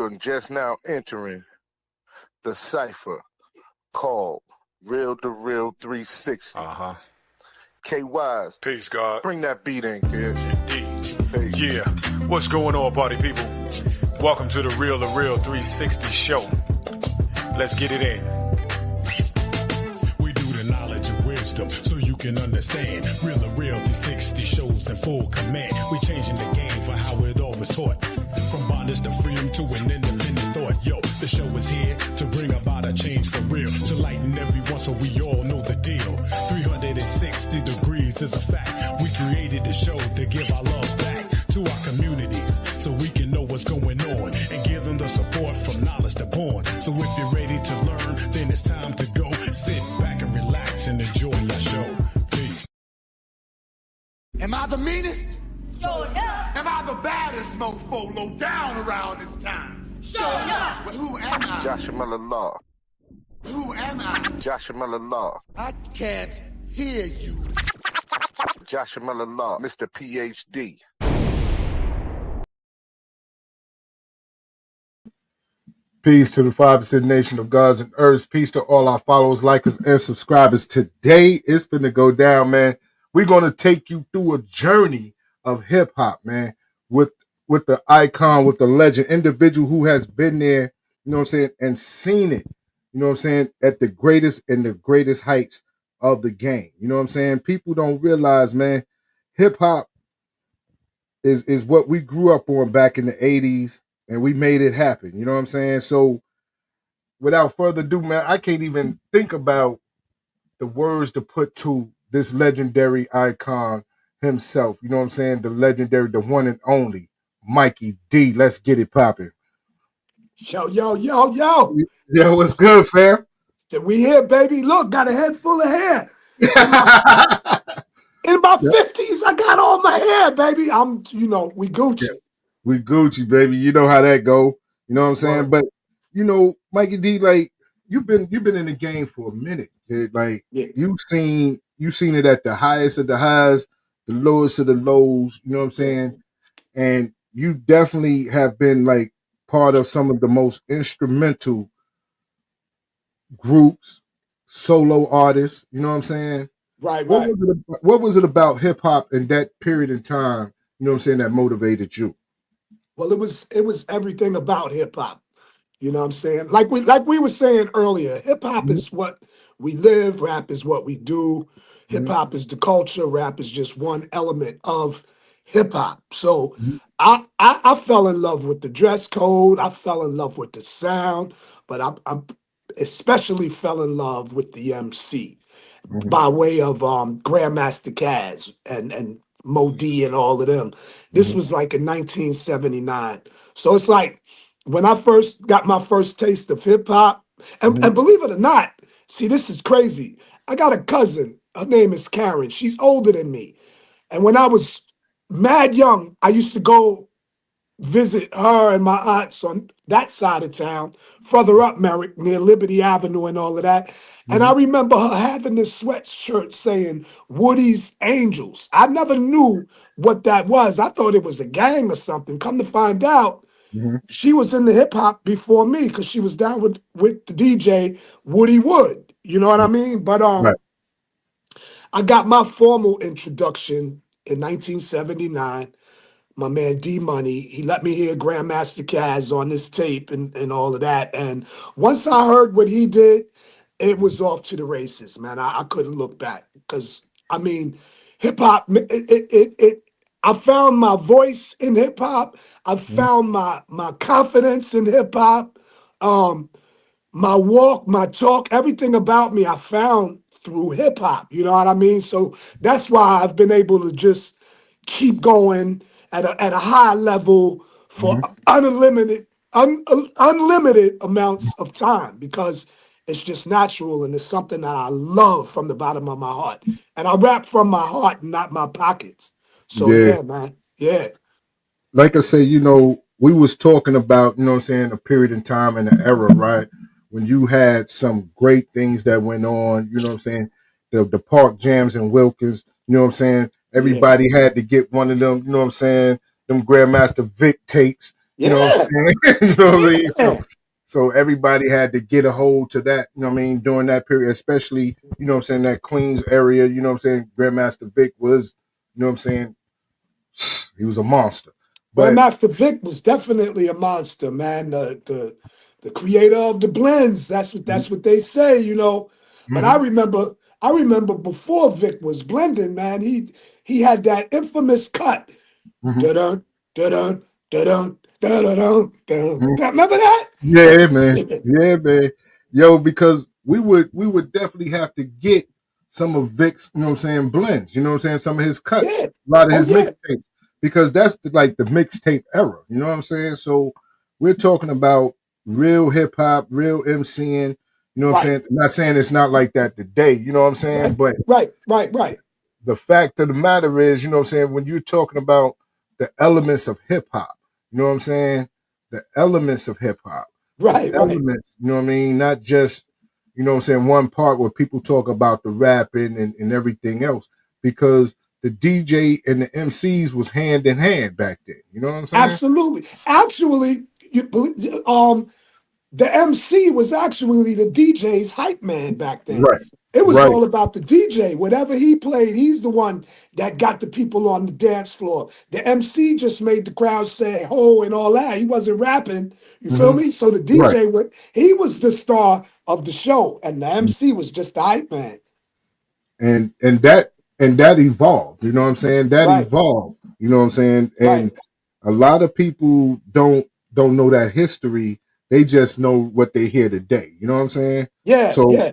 and just now entering the cipher called Real to Real 360. K-Wise. Peace, God. Bring that beat in, kid. Indeed. Yeah. What's going on, party people? Welcome to the Real to Real 360 show. Let's get it in. We do the knowledge and wisdom so you can understand. Real to Real 360 shows in full command. We changing the game for how it all was taught. From bondage to freedom to an independent thought. Yo, the show is here to bring about a change for real. To lighten everyone so we all know the deal. 360 degrees is a fact. We created the show to give our love back to our communities so we can know what's going on and give them the support from knowledge to born. So if you're ready to learn, then it's time to go. Sit back and relax and enjoy your show. Peace. Am I the meanest? Sure enough. Am I the baddest mofo low down around this time? Sure enough. But who am I? Joshua Miller Law. Who am I? Joshua Miller Law. I can't hear you. Joshua Miller Law. Mr. PhD. Peace to the 5% nation of gods and earths. Peace to all our followers, likers, and subscribers. Today, it's finna go down, man. We're going to take you through a journey of hip-hop, man, with the icon, with the legend, individual who has been there, you know what I'm saying, and seen it, you know what I'm saying, at the greatest and the greatest heights of the game. You know what I'm saying? People don't realize, man, hip-hop is what we grew up on back in the 80s, and we made it happen. You know what I'm saying? So without further ado, man, I can't even think about the words to put to this legendary icon himself. You know what I'm saying? The legendary, the one and only Mikey D. Let's get it popping. Yo. Yo, what's good, fam? We here, baby. Look, got a head full of hair. In my 50s, I got all my hair, baby. We Gucci. Yeah. We Gucci, baby. You know how that go. You know what I'm saying? But you know, Mikey D, like you've been in the game for a minute. Kid. Like you've seen it at the highest of the highs, the lowest of the lows. You know what I'm saying? And you definitely have been like part of some of the most instrumental groups, solo artists. You know what I'm saying? Right. What was it about hip hop in that period in time? You know what I'm saying, that motivated you? Well, it was everything about hip hop. You know what I'm saying? Like we were saying earlier, hip hop is what we live, rap is what we do. Hip hop is the culture, rap is just one element of hip hop. So I fell in love with the dress code, I fell in love with the sound, but I especially fell in love with the MC by way of Grandmaster Caz and Mo D and all of them. This was like in 1979. So it's like when I first got my first taste of hip hop, and believe it or not, see, this is crazy. I got a cousin. Her name is Karen. She's older than me. And when I was mad young, I used to go visit her and my aunts on that side of town, further up Merrick, near Liberty Avenue and all of that. And I remember her having this sweatshirt saying Woody's Angels. I never knew what that was. I thought it was a gang or something. Come to find out, she was in the hip hop before me because she was down with the DJ Woody Wood. You know what I mean? But I got my formal introduction in 1979. My man D Money, he let me hear Grandmaster Caz on this tape and all of that. And once I heard what he did, it was off to the races, man. I couldn't look back because I mean, hip hop. I found my voice in hip hop. I found my confidence in hip hop. My walk, my talk, everything about me, I found through hip hop. You know what I mean? So that's why I've been able to just keep going at a high level for unlimited amounts of time because it's just natural and it's something that I love from the bottom of my heart. And I rap from my heart, not my pockets. So yeah, man. Yeah. Like I say, you know, we was talking about, you know what I'm saying, a period in time and an era, right? When you had some great things that went on, you know what I'm saying? The park jams in Wilkins, you know what I'm saying? Everybody had to get one of them, you know what I'm saying? Them Grandmaster Vic tapes, You know what I'm Yeah, saying? You know what I mean? yeah, So everybody had to get a hold to that, you know what I mean, during that period, especially, you know what I'm saying, that Queens area, you know what I'm saying, Grandmaster Vic was, you know what I'm saying, he was a monster. But Grandmaster Vic was definitely a monster, man. The creator of the blends. That's what they say, you know. But mhm, I remember before Vic was blending, man. He had that infamous cut. mhm, Dun dun dun dun dun dun. mhm. Remember that? Yeah, man. Yeah, man. Yo, because we would definitely have to get some of Vic's, you know what I'm saying, blends, you know what I'm saying, some of his cuts, Yeah. a lot of Oh his yeah. mixtapes, because that's like the mixtape era, you know what I'm saying? So we're talking about real hip hop, real MCing, you know what I'm Right. saying? I'm not saying it's not like that today, you know what I'm saying? Right. But Right. the fact of the matter is, you know what I'm saying, when you're talking about the elements of hip hop, you know what I'm saying? The elements of hip hop, the Right. elements, you know what I mean? Not just, you know what I'm saying, one part where people talk about the rapping and everything else, because the DJ and the MCs was hand in hand back then. You know what I'm saying? Absolutely. Actually, the MC was actually the DJ's hype man back then. Right. It was Right. all about the DJ. Whatever he played, he's the one that got the people on the dance floor. The MC just made the crowd say "ho" and all that. He wasn't rapping. You feel Hmm. me? So the Right. DJ, he was the star of the show, and the MC was just the hype man. And that evolved, you know what I'm saying? That Right. evolved, you know what I'm saying? Right. And a lot of people don't know that history. They just know what they hear today. You know what I'm saying? Yeah. So Yeah.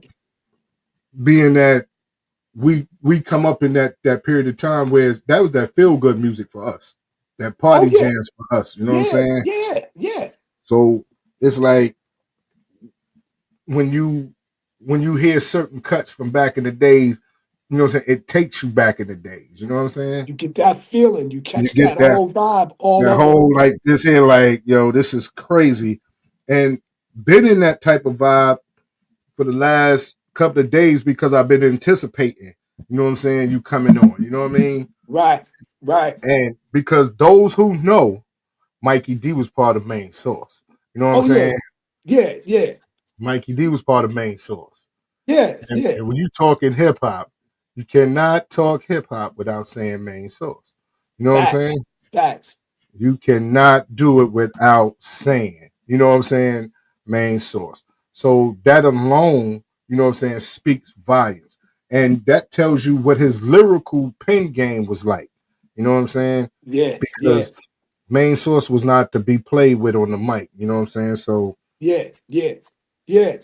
being that we come up in that period of time where that was that feel good music for us, that Oh party yeah. jams for us. You know what I'm Yeah. saying? Yeah. So it's like when you hear certain cuts from back in the days, you know what I'm saying? It takes you back in the days. You know what I'm saying? You get that feeling. You You catch get that that whole vibe all that over whole again. like this here, like, yo, this is crazy. And been in that type of vibe for the last couple of days because I've been anticipating, you know what I'm saying, you coming on. You know what I mean? Right. Right. And because those who know, Mikey D was part of Main Source. You know what I'm Oh yeah. saying? Yeah. Mikey D was part of Main Source. And, Yeah. and when you talk in hip hop, you cannot talk hip hop without saying Main Source. You know what I'm Facts. saying? Facts. You cannot do it without saying, you know what I'm saying, Main Source. So that alone, you know what I'm saying, speaks volumes. And that tells you what his lyrical pen game was like. You know what I'm saying? Yeah. Because Main Source was not to be played with on the mic. You know what I'm saying? So Yeah.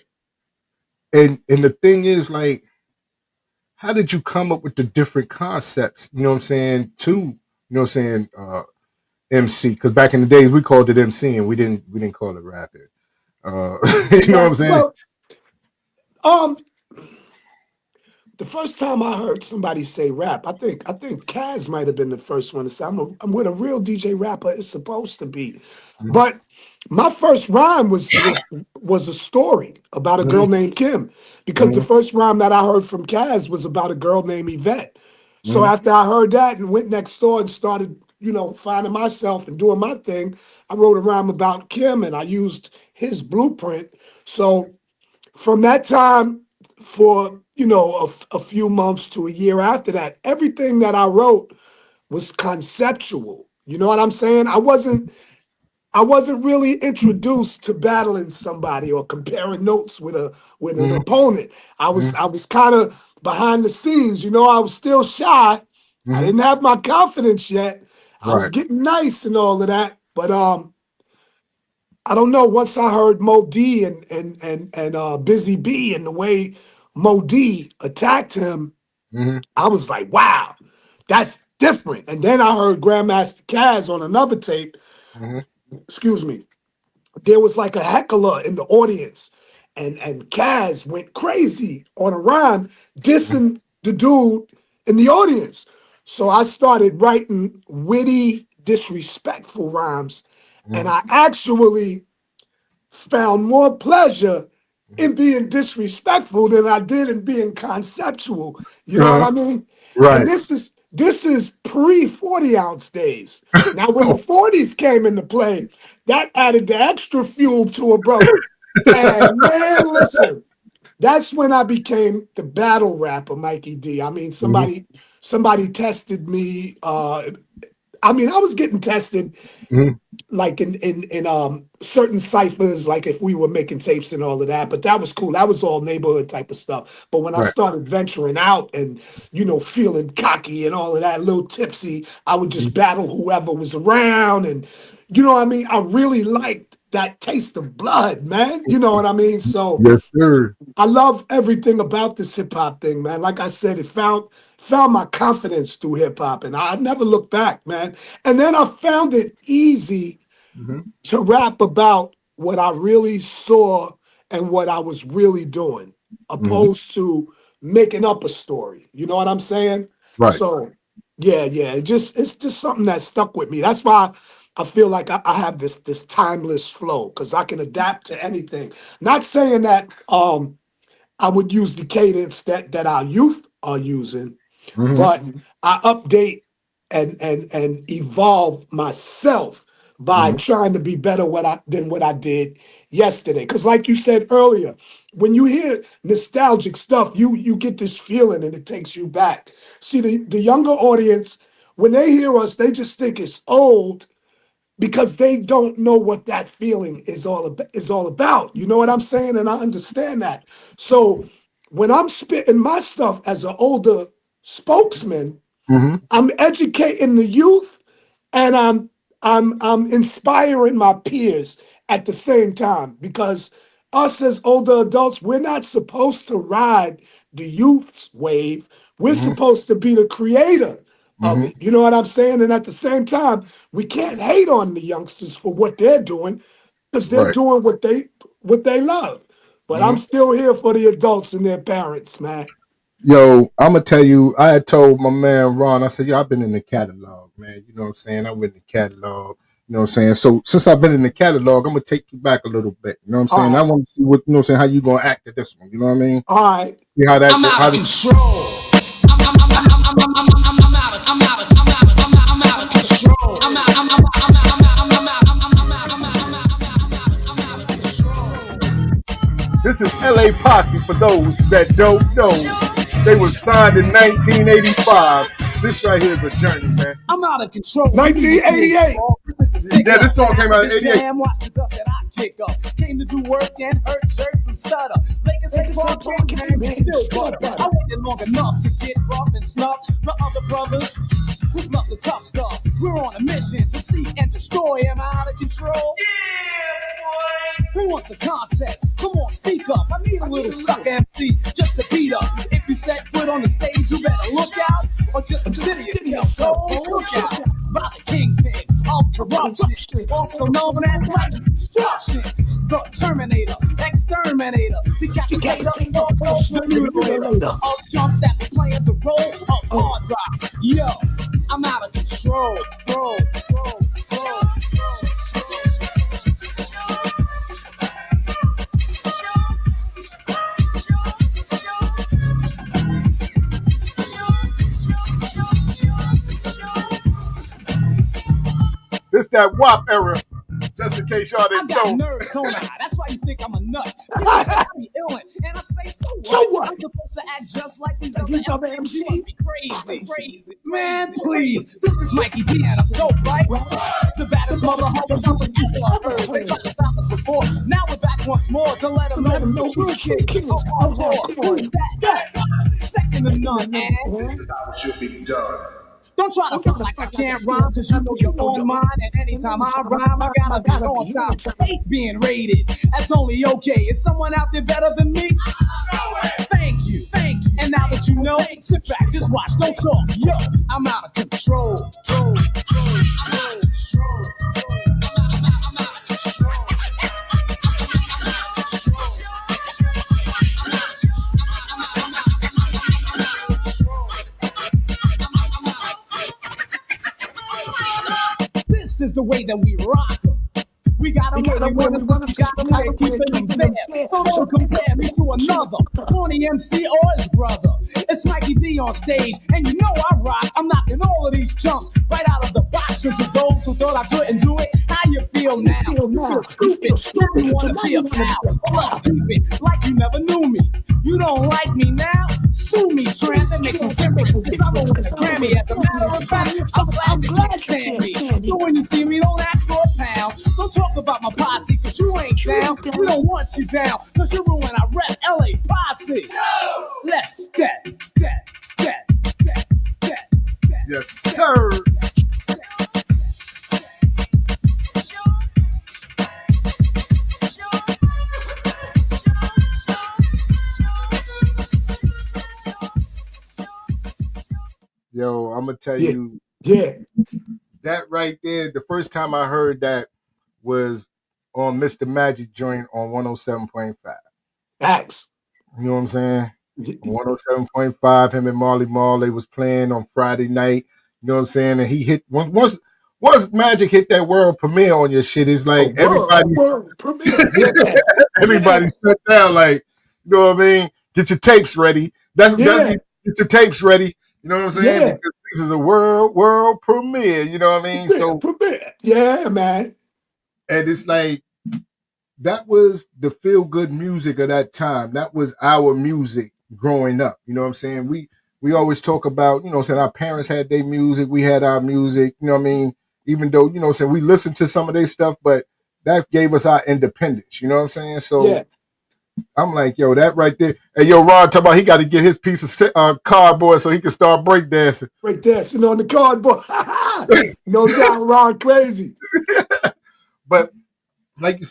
and the thing is, like, how did you come up with the different concepts, you know what I'm saying, to, you know what I'm saying, MC? Because back in the days we called it MC and we didn't call it rapping. You know what I'm Right. saying? Well, um, the first time I heard somebody say rap, I think Kaz might have been the first one to say, I'm what a real DJ rapper is supposed to be. Mhm, But my first rhyme was a story about a girl mhm, named Kim, because the mhm, first rhyme that I heard from Kaz was about a girl named Yvette. So mhm, after I heard that and went next door and started, finding myself and doing my thing, I wrote a rhyme about Kim and I used his blueprint. So from that time, for a few months to a year after that, everything that I wrote was conceptual. You know what I'm saying? I wasn't really introduced to battling somebody or comparing notes with an mhm, opponent. I was mhm, I was kind of behind the scenes. I was still shy. I mhm. didn't have my confidence yet. I was Right. getting nice and all of that, but I don't know. Once I heard Mo D and Busy B and the way Mo D attacked him, Mhm, I was like, wow, that's different. And then I heard Grandmaster Caz on another tape. mhm, Excuse me. There was like a heckler in the audience, and Caz went crazy on a rhyme mhm, dissing the dude in the audience. So I started writing witty, disrespectful rhymes, and mhm. I actually found more pleasure in being disrespectful than I did in being conceptual. You know what Uh-huh. I mean? And Right. This is pre 40-ounce days. Now, when the 40s came into play, that added the extra fuel to a brother. And man, listen, that's when I became the battle rapper, Mikey D. I mean, somebody tested me. I mean, I was getting tested like in certain ciphers, like if we were making tapes and all of that. But that was cool. That was all neighborhood type of stuff. But when I started venturing out and, you know, feeling cocky and all of that, a little tipsy, I would just battle whoever was around. And, you know what I mean? I really liked that taste of blood, man. You know what I mean? So Yes, sir. I love everything about this hip hop thing, man. Like I said, it found my confidence through hip hop, and I never looked back, man. And then I found it easy to rap about what I really saw and what I was really doing, opposed to making up a story. You know what I'm saying? Right. So yeah, it's just something that stuck with me. That's why I feel like I have this timeless flow, because I can adapt to anything. Not saying that I would use the cadence that our youth are using, but I update and evolve myself by trying to be better than what I did yesterday. Because like you said earlier, when you hear nostalgic stuff, you get this feeling and it takes you back. See, the younger audience, when they hear us, they just think it's old because they don't know what that feeling is all about. You know what I'm saying? And I understand that. So when I'm spitting my stuff as an older spokesman, I'm educating the youth and I'm inspiring my peers at the same time, because us as older adults, we're not supposed to ride the youth's wave. We're supposed to be the creator of it. You know what I'm saying? And at the same time, we can't hate on the youngsters for what they're doing, because they're doing what they love. But I'm still here for the adults and their parents, man. Yo, I'm gonna tell you, I had told my man Ron, I said, yo, I've been in the catalog, man. You know what I'm saying? I'm in the catalog. You know what I'm saying? So since I've been in the catalog, I'm gonna take you back a little bit. You know what I'm saying? I want to see what, you know what I'm saying, how you gonna act at this one. You know what I mean? All right. See how that I'm out of control. I'm out of control. I'm out control. This is LA Posse for those that don't know. They were signed in 1985. This right here is a journey, man. I'm out of control. 1988. Yeah, this song came out in 88. Watch the dust that I kick up. Came to do work and hurt, jerk some stutter. Lakers and Clark and still butter. I waited long enough to get rough and snuff. The other brothers who love the tough stuff. We're on a mission to seek and destroy. Am I out of control? Who wants a contest? Come on, speak up. I need a little sucker MC just to beat up. If you set foot on the stage, you better look out, or just consider yourself look out. By the kingpin of corruption, also known as destruction, the Terminator, exterminator, decapitator, of jumps that be playing the role of hard rocks. Yo, I'm out of control, bro. This that WAP era, just in case y'all didn't know. I got nerves, don't I? That's why you think I'm a nut. People say I be illin', and I say, so what? I'm supposed to act just like these other MCs. You must be crazy. Man, please. This is Mikey D, and I'm dope, right? The baddest mother hope ever heard. They tried to stop us before. Now we're back once more to let them know the true kid. Who's that? Second to none, man. This is how it should be done. Don't try to feel like I can't rhyme, cause you know you're on mine. And anytime I rhyme, I gotta be on time. Hate being rated, that's only okay. Is someone out there better than me? Thank you. And now that you know, sit back, just watch, don't talk. Yo, I'm out of control. I'm out of control. I'm out of control. This is the way that we rock 'em. We got 'em no matter where we run into, got me and keeping them fair. So don't compare me to another corny MC or his brother. It's Mikey D on stage, and you know I rock. I'm knocking all of these chumps right out of the box. And to those who thought I couldn't do it, how you feel now? You feel stupid. You wanna be a pal. Well, let's keep it like you never knew me. You don't like me now? Sue me, tramp, and make no difference. Cause I'm gonna win a Grammy. As a matter of fact, I'm glad you can't stand me. So when you see me, don't ask for a pound. Don't talk about my posse, cause you ain't down. We don't want you down, cause you're ruining our rep LA posse. Let's step. Yes, sir. Yo, I'm gonna tell you, that right there, the first time I heard that was on Mr. Magic joint on 107.5. Facts. You know what I'm saying? 107.5, him and Marley Marl, they was playing on Friday night. You know what I'm saying? And he hit once Magic hit that world premiere on your shit, it's like world premiere. everybody shut down, like, you know what I mean? Get your tapes ready. Get your tapes ready. You know what I'm saying? Yeah. Because this is a world premiere. You know what I mean? Premiere. Yeah, man. And it's like, that was the feel good music of that time. That was our music growing up. You know what I'm saying? We always talk about, you know what I'm saying, our parents had their music, we had our music, you know what I mean? Even though, you know what I'm saying, we listened to some of their stuff, but that gave us our independence. You know what I'm saying? So I'm like, yo, that right there. And yo, Ron talk about he got to get his piece of cardboard so he can start breakdancing. Breakdancing on the cardboard. No doubt, Ron crazy. But like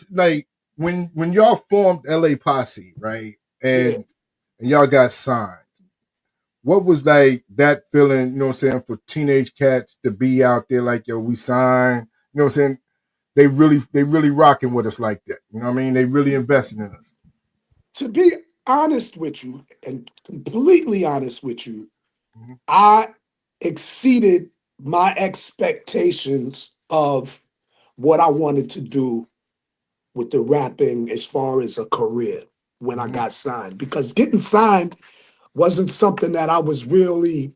when y'all formed LA Posse, right? And y'all got signed. What was like that feeling, you know what I'm saying, for teenage cats to be out there like, yo, we signed, you know what I'm saying? They really rocking with us like that. You know what I mean? They really investing in us. To be honest with you, and completely honest with you, I exceeded my expectations of what I wanted to do with the rapping as far as a career when I got signed. Because getting signed wasn't something that I wasn't really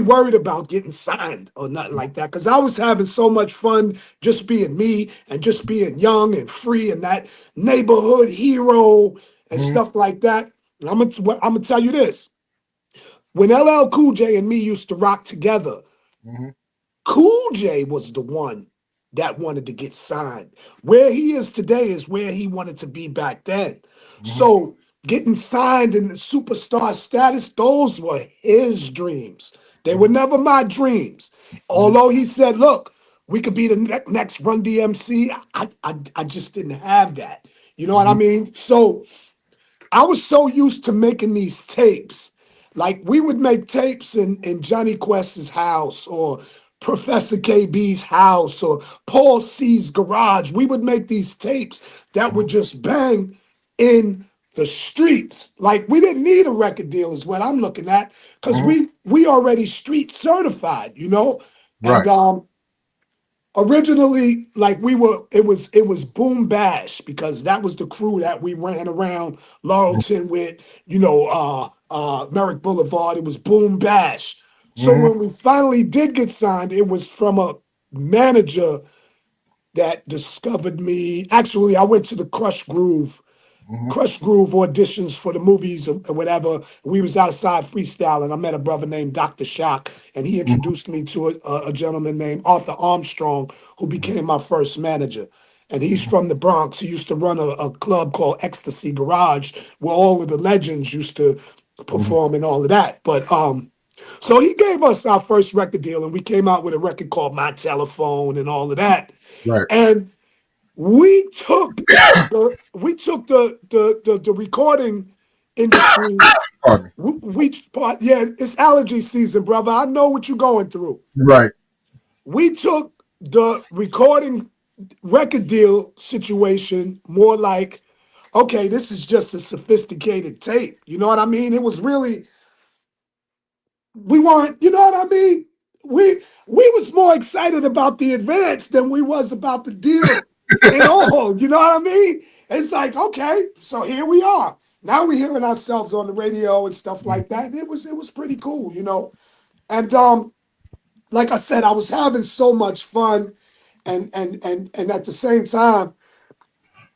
worried about getting signed or nothing like that, because I was having so much fun just being me and just being young and free and that neighborhood hero and stuff like that. And I'm gonna tell you this. When LL Cool J and me used to rock together, Cool J was the one that wanted to get signed. Where he is today is where he wanted to be back then. So getting signed in the superstar status, those were his dreams. They were never my dreams. Although he said, look, we could be the next Run DMC, I just didn't have that. You know what I mean? So I was so used to making these tapes. Like, we would make tapes in Johnny Quest's house or Professor KB's house or Paul C's garage. We would make these tapes that would just bang in the streets. Like, we didn't need a record deal is what I'm looking at, because we already street certified, you know? Right. And originally, like, it was Boom Bash, because that was the crew that we ran around Laurelton with, you know, Merrick Boulevard. It was Boom Bash. So when we finally did get signed, it was from a manager that discovered me. Actually, I went to the Crush Groove auditions for the movies or whatever. We was outside freestyling. I met a brother named Dr. Shock, and he introduced me to a gentleman named Arthur Armstrong, who became my first manager. And he's from the Bronx. He used to run a club called Ecstasy Garage, where all of the legends used to perform and all of that. But so he gave us our first record deal, and we came out with a record called My Telephone and all of that. Right. And we took the recording industry. Pardon me. It's allergy season, brother. I know what you're going through. Right. We took the recording record deal situation more like, okay, this is just a sophisticated tape. You know what I mean? It was really, we weren't, you know what I mean? We was more excited about the advance than we was about the deal in all. You know what I mean? It's like, okay, so here we are. Now we're hearing ourselves on the radio and stuff like that. It was pretty cool, you know. And like I said, I was having so much fun, and at the same time,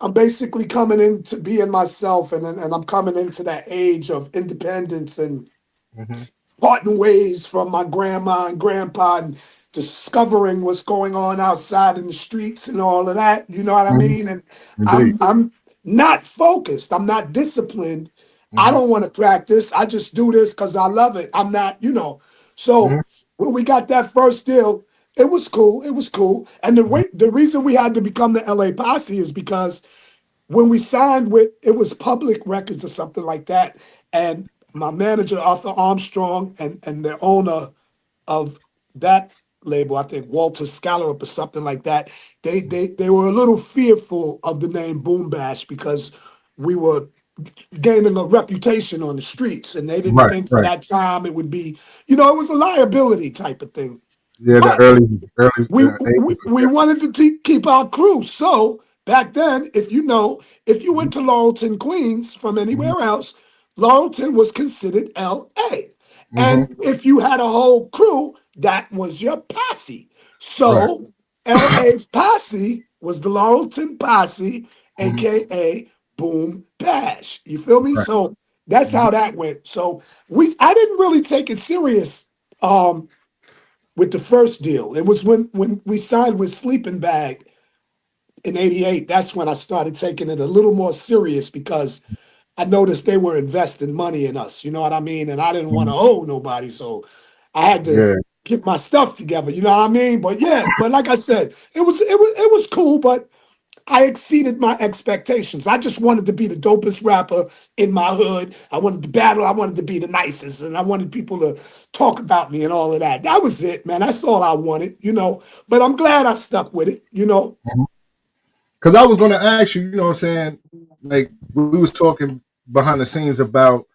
I'm basically coming into being myself, and I'm coming into that age of independence and Mm-hmm. parting ways from my grandma and grandpa and discovering what's going on outside in the streets and all of that. You know what I Hmm. mean? And Indeed. I'm not focused. I'm not disciplined. I Hmm. don't want to practice. I just do this because I love it. I'm not, you know. Hmm. So when we got that first deal, it was cool. It was cool. And the reason we had to become the LA Posse is because when we signed with, it was Public Records or something like that, and my manager Arthur Armstrong and the owner of that label, I think Walter Scallop or something like that, they were a little fearful of the name Boom Bash because we were gaining a reputation on the streets, and they didn't Right, think for right. that time it would be, you know, it was a liability type of thing. Yeah, the But early we 80s was we different. wanted to keep our crew. So back then, if you know, if you went to Laurelton, Queens from Hmm. anywhere else, Laurelton was considered LA. Hmm. And if you had a whole crew, that was your posse. Right. So LA's posse was the Laurelton Posse, Hmm. aka Boom Bash. You feel me? Right. So that's Hmm. how that went. So I didn't really take it serious. With the first deal. It was when we signed with Sleeping Bag in '88. That's when I started taking it a little more serious because I noticed they were investing money in us. You know what I mean? And I didn't want Hmm. to owe nobody, so I had to Yeah. get my stuff together. You know what I mean? But yeah, but like I said, it was cool, but I exceeded my expectations. I just wanted to be the dopest rapper in my hood. I wanted to battle. I wanted to be the nicest, and I wanted people to talk about me and all of that. That was it, man. That's all I wanted, you know. But I'm glad I stuck with it, you know. Because I was going to ask you, you know what I'm saying? Like, we was talking behind the scenes about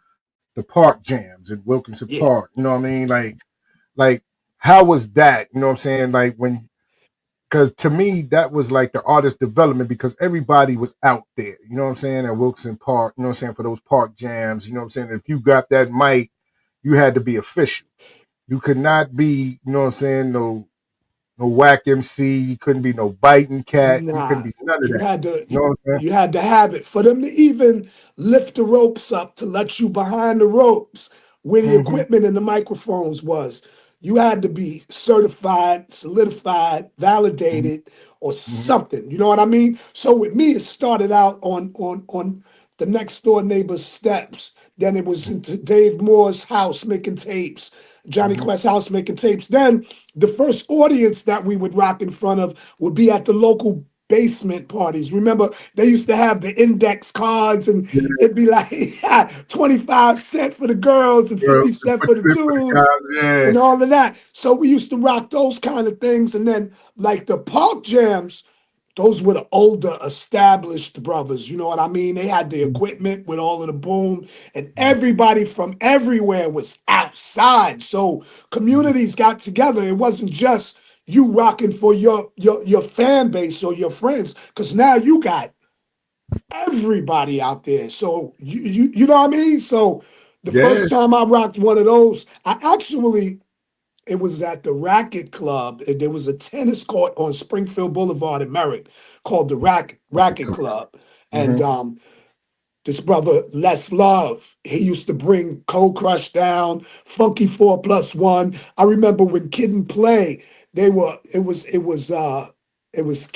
the park jams at Wilkinson Yeah. Park. You know what I mean? Like how was that? You know what I'm saying? Like when, because to me that was like the artist development because everybody was out there. You know what I'm saying? At Wilkinson Park. You know what I'm saying? For those park jams. You know what I'm saying? If you got that mic, you had to be official. You could not be. You know what I'm saying? No whack MC. You couldn't be no biting cat. You couldn't Nah, be none of you that. had to You know what I'm saying? you had to have it for them to even lift the ropes up to let you behind the ropes where the Mm-hmm. equipment and the microphones was. You had to be certified, solidified, validated, or Mm-hmm. something. You know what I mean? So with me, it started out on the next door neighbor's steps. Then it was into Dave Moore's house making tapes, Johnny Mm-hmm. Quest's house making tapes. Then the first audience that we would rock in front of would be at the local basement parties. Remember, they used to have the index cards, and Yeah, it'd be like 25 cents for the girls and bro. 50 cents for the Except for the dudes guys, yeah. and all of that. So we used to rock those kind of things. And then like the park jams, those were the older established brothers. You know what I mean? They had the equipment with all of the boom, and everybody from everywhere was outside. So communities got together. It wasn't just you rocking for your fan base or your friends, because now you got everybody out there. So you know what I mean? So the Yeah. first time I rocked one of those, I actually, it was at the Racket Club. There was a tennis court on Springfield Boulevard in Merritt called the Racket Club. And Mm-hmm. this brother Les Love, he used to bring Cold Crush down, Funky 4+1. I remember when Kid and Play, they were it was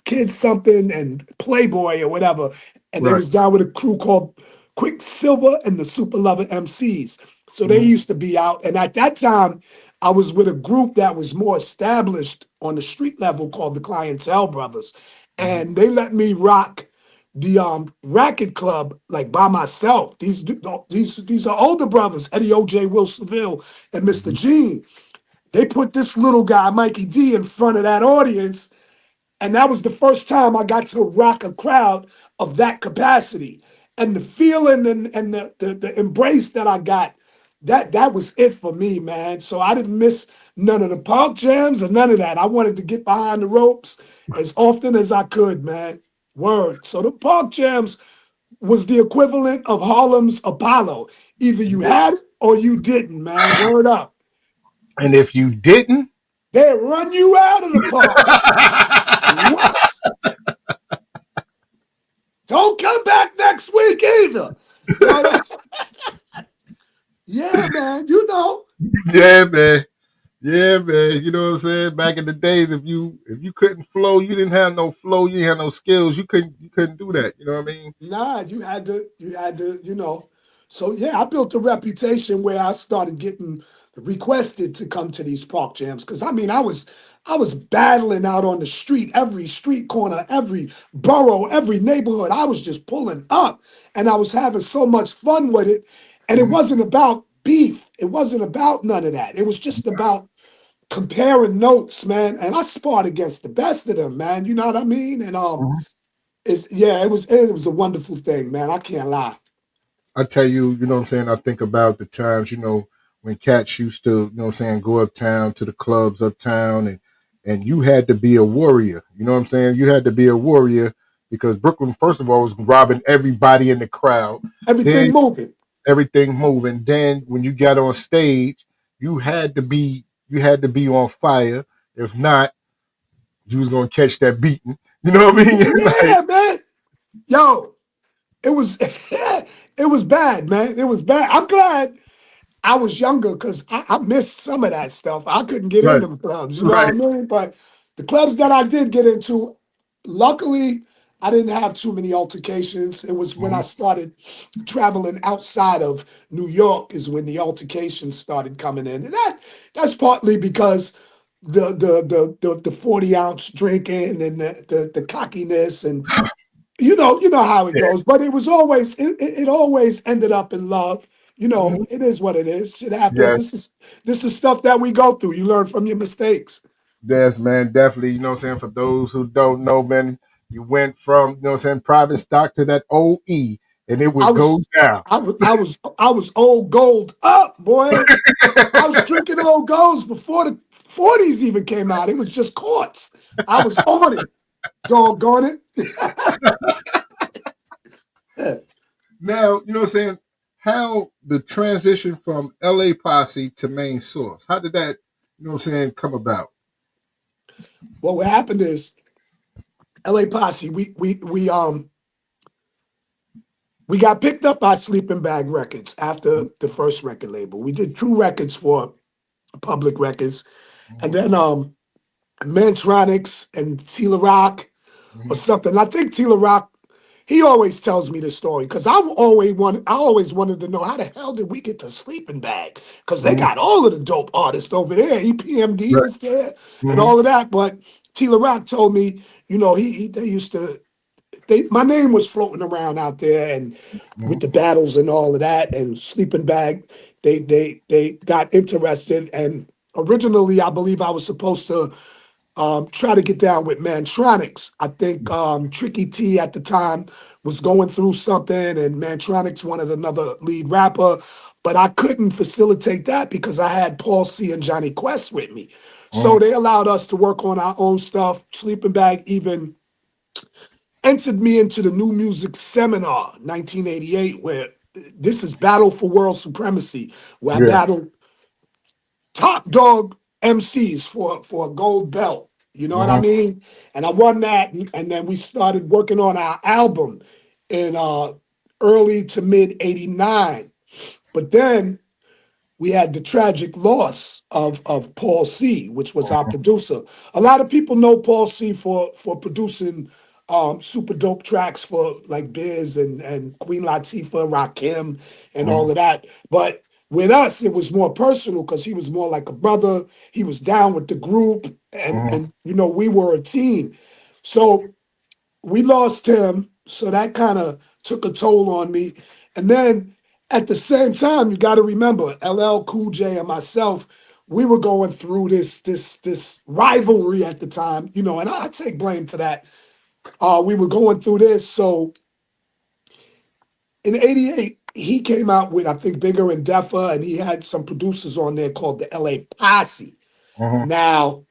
Kid something and Playboy or whatever, and they Right. was down with a crew called Quicksilver and the Super Lover MCs. So they Mm-hmm. used to be out, and at that time, I was with a group that was more established on the street level called the Clientele Brothers, Mm-hmm. and they let me rock the Racket Club like by myself. These are older brothers, Eddie O.J. Will Seville and Mr. Mm-hmm. Gene. They put this little guy, Mikey D, in front of that audience, and that was the first time I got to rock a crowd of that capacity. And the feeling and the embrace that I got, that was it for me, man. So I didn't miss None of the park jams or none of that. I wanted to get behind the ropes as often as I could, man. Word. So the park jams was the equivalent of Harlem's Apollo. Either you had it or you didn't, man. Word up. And if you didn't, They'd run you out of the park. What? Don't come back next week either. Yo, yeah, man. You know. yeah, man. Yeah, man. You know what I'm saying? Back in the days, if you couldn't flow, you didn't have no flow, you didn't have no skills, you couldn't do that. You know what I mean? Nah, you know. So yeah, I built a reputation where I started getting requested to come to these park jams. Cause I mean, I was battling out on the street, every street corner, every borough, every neighborhood. I was just pulling up and I was having so much fun with it. And it wasn't about beef. It wasn't about none of that. It was just about comparing notes, man. And I sparred against the best of them, man. You know what I mean? And it was a wonderful thing, man. I can't lie. I tell you, you know what I'm saying? I think about the times, when cats used to, you know what I'm saying, go uptown to the clubs uptown and you had to be a warrior. You know what I'm saying? You had to be a warrior because Brooklyn, first of all, was robbing everybody in the crowd. Everything Then moving. everything moving. Then when you got on stage, you had to be on fire. If not, you was gonna catch that beating. You know what I mean? Yeah, man. Yo, it was it was bad, man. It was bad. I'm glad I was younger because I missed some of that stuff. I couldn't get in Right, them clubs, you know what I right. mean? But the clubs that I did get into, luckily, I didn't have too many altercations. It was when I started traveling outside of New York is when the altercations started coming in. And that's partly because the 40-ounce drinking and the cockiness and you know how it Yeah. goes, but it always ended up in love. You know, it is what it is. Shit happens. Yes, This is stuff that we go through. You learn from your mistakes. yes, man, definitely. You know what I'm saying? For those who don't know, man, you went from, you know what I'm saying, private stock to that OE and it I would was go down. I was old gold up, boy. I was drinking old golds before the 40s even came out. It was just quartz. I was on it. Doggone it. Now, you know what I'm saying? How the transition from LA Posse to main source, how did that, you know what I'm saying, come about? Well, what happened is LA Posse, we got picked up by Sleeping Bag Records after the first record label. We did 2 records for Public Records, and then Mantronics and Tila Rock or something. I think Tila Rock. He always tells me this story because I always wanted to know how the hell did we get to Sleeping Bag because they got all of the dope artists over there. EPMD Right. was there and Mhm. all of that, but Tila Rock told me, they used to my name was floating around out there and with the battles and all of that and Sleeping Bag, they got interested and originally I believe I was supposed to try to get down with Mantronics. I think Tricky T at the time was going through something and Mantronics wanted another lead rapper, but I couldn't facilitate that because I had Paul C and Johnny Quest with me. So Mhm. they allowed us to work on our own stuff. Sleeping Bag even entered me into the New Music Seminar 1988, where this is Battle for World Supremacy, where I Yeah. battled top dog MCs for a gold belt. You know what I Mhm. mean? And I won that, and then we started working on our album in early to mid '89. But then we had the tragic loss of Paul C, which was our producer. A lot of people know Paul C for producing super dope tracks for like Biz and Queen Latifah, Rakim, and all Mhm. of that. But with us, it was more personal because he was more like a brother. He was down with the group, Mhm. and we were a team. So we lost him, so that kind of took a toll on me. And then at the same time, you got to remember, LL Cool J and myself, we were going through this rivalry at the time, and I take blame for that. We were going through this, so in '88, he came out with I think Bigger and Deffer, and he had some producers on there called the LA Posse. Now,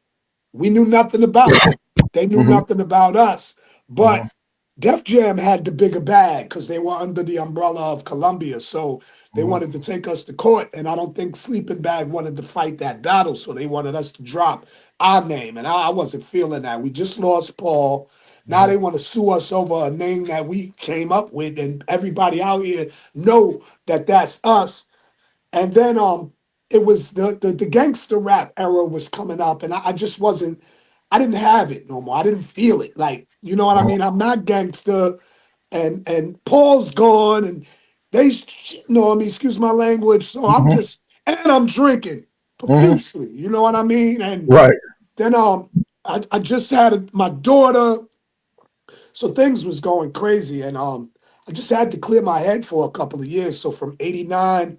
we knew nothing about them. They knew nothing about us. But Def Jam had the bigger bag because they were under the umbrella of Columbia. So they wanted to take us to court. And I don't think Sleeping Bag wanted to fight that battle. So they wanted us to drop our name. And I wasn't feeling that. We just lost Paul. Now they want to sue us over a name that we came up with. And everybody out here know that that's us. And then it was the gangster rap era was coming up, and I just wasn't. I didn't have it no more. I didn't feel it. Like, you know what I mean? I'm not gangster, and Paul's gone, and you know what I mean? Excuse my language. So I'm just, and I'm drinking profusely. You know what I mean? And Right. then I just had my daughter, so things was going crazy, and I just had to clear my head for a couple of years. So from '89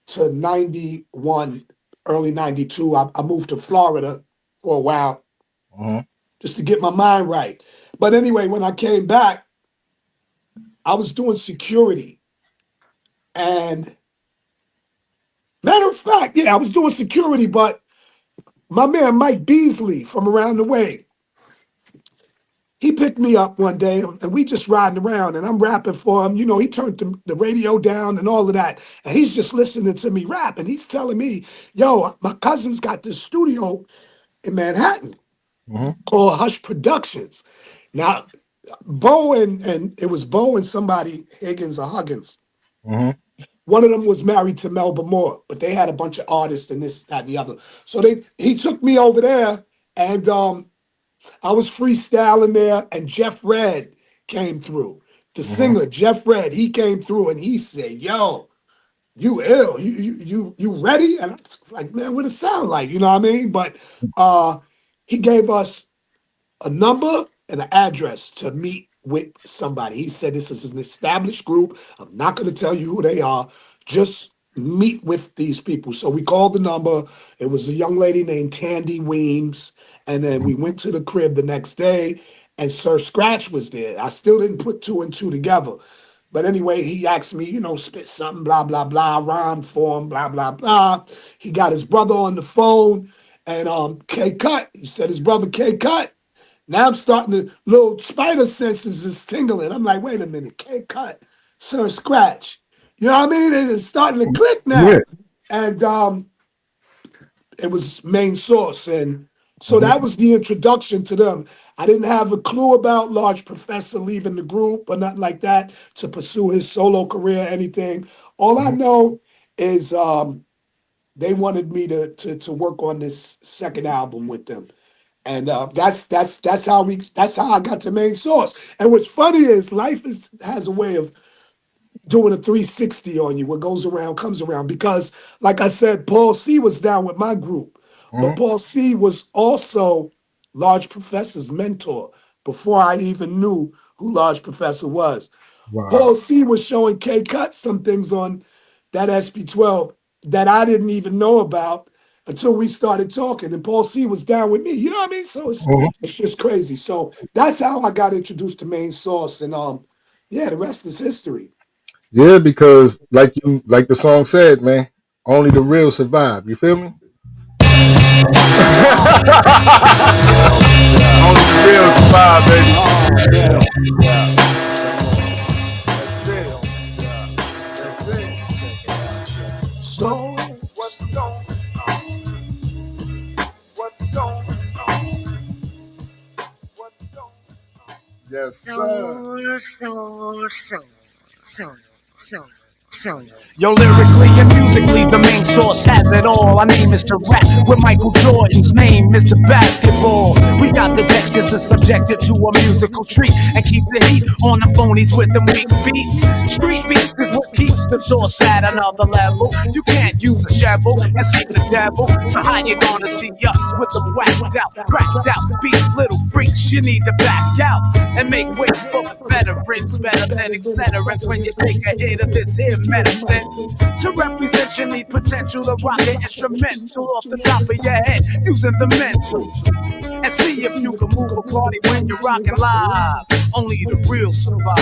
to 91, early 92, I moved to Florida for a while just to get my mind right. But anyway, when I came back, I was doing security. And matter of fact, yeah, I was doing security, but my man Mike Beasley from around the way, he picked me up one day and we just riding around and I'm rapping for him. You know, he turned the radio down and all of that. And he's just listening to me rap. And he's telling me, yo, my cousin's got this studio in Manhattan called Hush Productions. Now, Bo and it was Bo and somebody, Higgins or Huggins. One of them was married to Melba Moore, but they had a bunch of artists and this, that, and the other. So he took me over there and I was freestyling there, and Jeff Red came through. The singer, Jeff Red, he came through and he said, yo, you ill. You ready? And I was like, man, what it sound like? You know what I mean? But he gave us a number and an address to meet with somebody. He said, this is an established group. I'm not going to tell you who they are. Just meet with these people. So we called the number. It was a young lady named Tandy Weems. And then we went to the crib the next day and Sir Scratch was there. I still didn't put two and two together. But anyway, he asked me, you know, spit something, blah, blah, blah, rhyme for him, blah, blah, blah. He got his brother on the phone and K Cut. He said his brother K Cut. Now I'm starting to, little spider senses is tingling. I'm like, wait a minute, K Cut, Sir Scratch. You know what I mean? It's starting to click now. Yeah. And it was Main Source. And so that was the introduction to them. I didn't have a clue about Large Professor leaving the group or nothing like that to pursue his solo career or anything. All I know is they wanted me to work on this second album with them. And that's how I got to Main Source. And what's funny is life has a way of doing a 360 on you. What goes around comes around. Because, like I said, Paul C was down with my group, but Paul C was also Large Professor's mentor before I even knew who Large Professor was. Wow. Paul C was showing K Cut some things on that SP12 that I didn't even know about until we started talking. And Paul C was down with me. You know what I mean? So it's just crazy. So that's how I got introduced to Main Source. And yeah, the rest is history. Yeah, because like the song said, man, only the real survive. You feel me? Only the real survive, baby. That's it. That's it. So What's going on? What's going on? What's going on? Yes, sir. Yo, lyrically and musically, the Main Source has it all. I name is to rap with Michael Jordan's name, Mr. Basketball. We got the detectives are subjected to a musical treat and keep the heat on the phonies with them weak beats. Street beats is what keeps the source at another level. You can't use a shovel and see the devil. So how you gonna see us with the whacked out, cracked out beats, little freaks? You need to back out and make way for veterans better than etceteras when you take a hit of this here medicine. To represent, you need potential to rock an instrumental off the top of your head using the mental. And see if you can move a party when you're rocking live. Only the real survive.